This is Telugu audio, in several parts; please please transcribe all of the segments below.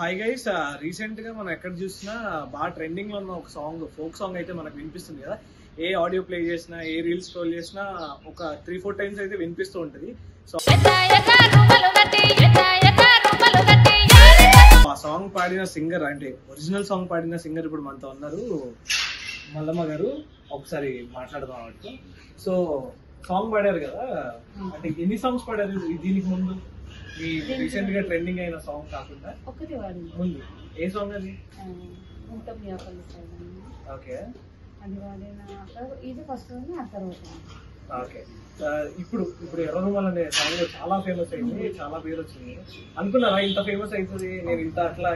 హాయ్ గైస్, రీసెంట్ గా మనం ఎక్కడ చూసినా బాగా ట్రెండింగ్ లో ఉన్న ఒక సాంగ్, ఫోక్ సాంగ్ అయితే మనకు వినిపిస్తుంది కదా. ఏ ఆడియో ప్లే చేసినా, ఏ రీల్స్ స్క్రోల్ చేసినా ఒక 3-4 టైమ్స్ అయితే వినిపిస్తూ ఉంటది. సో ఆ సాంగ్ పాడిన సింగర్, అంటే ఒరిజినల్ సాంగ్ పాడిన సింగర్ ఇప్పుడు మనతో ఉన్నారు, మల్లమ్మ గారు. ఒకసారి మాట్లాడదాం అన్నట్టు. సో సాంగ్ పాడారు కదా, అంటే ఎన్ని సాంగ్స్ పాడారు దీనికి ముందు? ఈ రీసెంట్ గా ట్రెండింగ్ అయిన సాంగ్ కాకుండా ఒకటి వాడింది. ముందు ఏ సాంగ్ అది? ఓకే, అది వాడిన ఇది ఫస్ట్ ఆ తర్వాత. ఓకే. ఇప్పుడు ఎర్రరుమల్ అనే సాంగ్ చాలా ఫేమస్ అయింది, చాలా పేరు వచ్చింది. అనుకున్నారా ఇంత ఫేమస్ అవుతుంది, నేను ఇంత అట్లా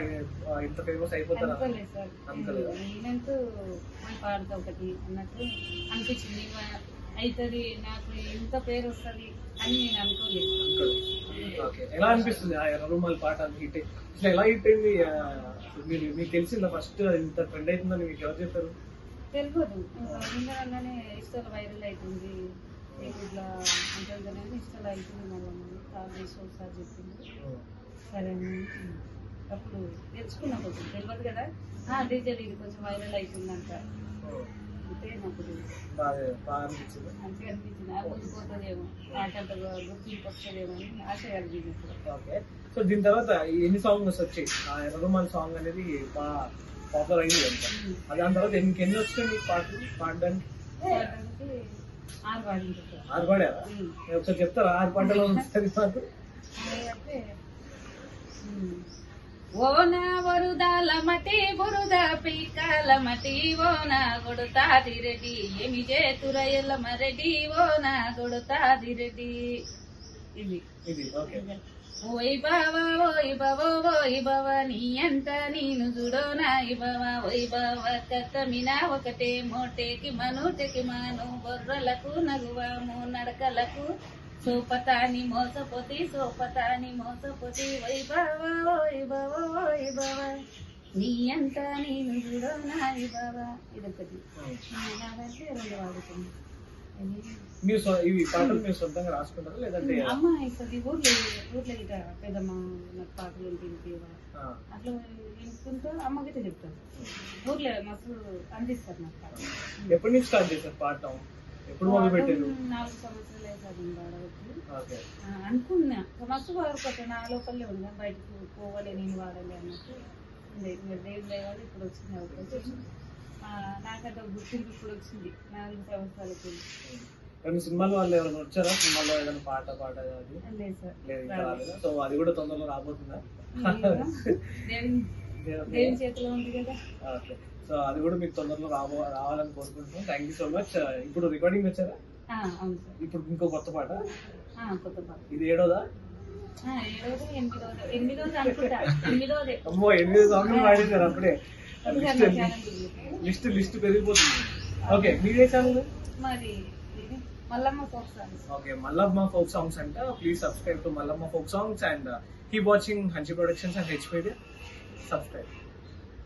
ఇంత ఫేమస్ అయిపోతారా? అనుకోలేదు. పాడతా ఒకటి అన్నట్టు అనిపించింది, అవుతుంది నాకు ఇంత పేరు వస్తుంది అని నేను అనుకోలేదు. ఓకే, ఎలా అనిపిస్తుంది ఆ ఎర్రరుమల్ పాట హిట్? అసలు ఎలా హిట్ అయింది? మీకు తెలిసిందా ఫస్ట్ ఇంత ట్రెండ్ అవుతుందని మీకు ఎవరు చెప్పారు? తెలియదు, వినగానే ఇష్టాలు వైరల్ అవుతుంది, ఇట్లా అంటే ఇష్టాలు అవుతుంది. మళ్ళీ కాల్ చేసి ఒకసారి చెప్పింది, సరే అప్పుడు తెలుసుకున్నా. కొంచెం తెలియదు కదా, డీజే ఇది కొంచెం వైరల్ అవుతుందంట. అంటే నాకు బాగా అనిపించింది, మంచిగా అనిపించింది. ఆ ముందు పోతుందేమో, నాకంత గుర్తింపు వస్తుందేమో అని ఆశ కలిగింది. ఓకే. సో దీని తర్వాత ఎన్ని సాంగ్స్ వచ్చాయి? ఆ ఎర్రరుమల్ సాంగ్ అనేది బాగా పాపులర్ అయింది అంట. దాని తర్వాత ఎన్ని వచ్చినాయి మీకు పాటలు పాడడానికి? 6 పాడింది. 6 పాడారా? ఒకసారి చెప్తారా 6 పాటలు ఒకసారి మాకు? ఓనా వరుదాల మటి బురుద పీకాల మటి ఓనా కొడుతాది రెడ్డి ఏమి చేతురయ్యల మరెడ్డి ఓనా కొడుతాది రెడ్డి. ఇది ఓకే. ఓయ్ బావా ఓయ్ బావో ఓయ్ బావా నీ అంట నేను చూడోనా బావా ఓయ్ బావా కత్తమినా ఒకటే మోటేకి మనోటకి మాను బొర్రలకు నగువాము నడకలకు సోపతాని మోసపోతి సోపతాని మోసపోతి ఓయ్ బావా ఓయ్ బావో ఓయ్ బావా నీ అంట నేను చూడోనా బావా. ఇదొకటి. నాదంటే 2 వాడుతుంది. ఇవి పాటలు మీరు సొంతంగా రాసుకుంటారా లేదంటే? అమ్మ ఇస్తుంది ఊర్లో ఇట పెద్దమ్మ నాకు పాటలు వినిపివా అట్లా వినుకుంటూ అమ్మకైతే చెప్తాను. ఊర్లో మస్తు అందిస్తారు నాకు పాటలు. ఎప్పటి నుంచి స్టార్ట్ చేశారు పాడటం? ఎప్పుడు మొదలు పెట్టారు? 4 సంవత్సరాలు అవుతుంది పాడవచ్చు అనుకున్నా. మస్తు పాడుకోవచ్చు, నా లోపలే ఉంది, బయటకు పోవాలి నేను వాడాలి అన్నట్టు దేవుడు లేవాలి. ఇప్పుడు వచ్చింది అవకాశం, నాకంటే గుర్తింపు ఇప్పుడు వచ్చింది 4 సంవత్సరాలకి. కానీ సినిమాలు వాళ్ళు ఎవరైనా వచ్చారా? సినిమాలో ఏదైనా పాట అది? లేదు సార్, లేదు. సో అది కూడా తొందరలో రాబోతుందా? దేవుని చేతిలో ఉంది కదా. ఓకే, సో అది కూడా మీకు తొందరలో రావాలని కోరుకుంటున్నాం. Thank you so much. ఇప్పుడు రికార్డింగ్ వచ్చారా? అవును సార్. ఇప్పుడు ఇంకో కొత్త పాట? కొత్త పాట. ఇది 7వ? 8వ అనుకుంటా. 8వ. అమ్మో, 8 సాంగ్లు పాడేశారు అప్పుడే. లిస్ట్ పెరిగిపోతుంది. ఓకే, మీరే ఛానల్? మరి Mallamma folk songs. Okay, Mallamma folk songs అంట. Please subscribe to Mallamma folk songs and keep watching Hanchi productions and H media. Subscribe.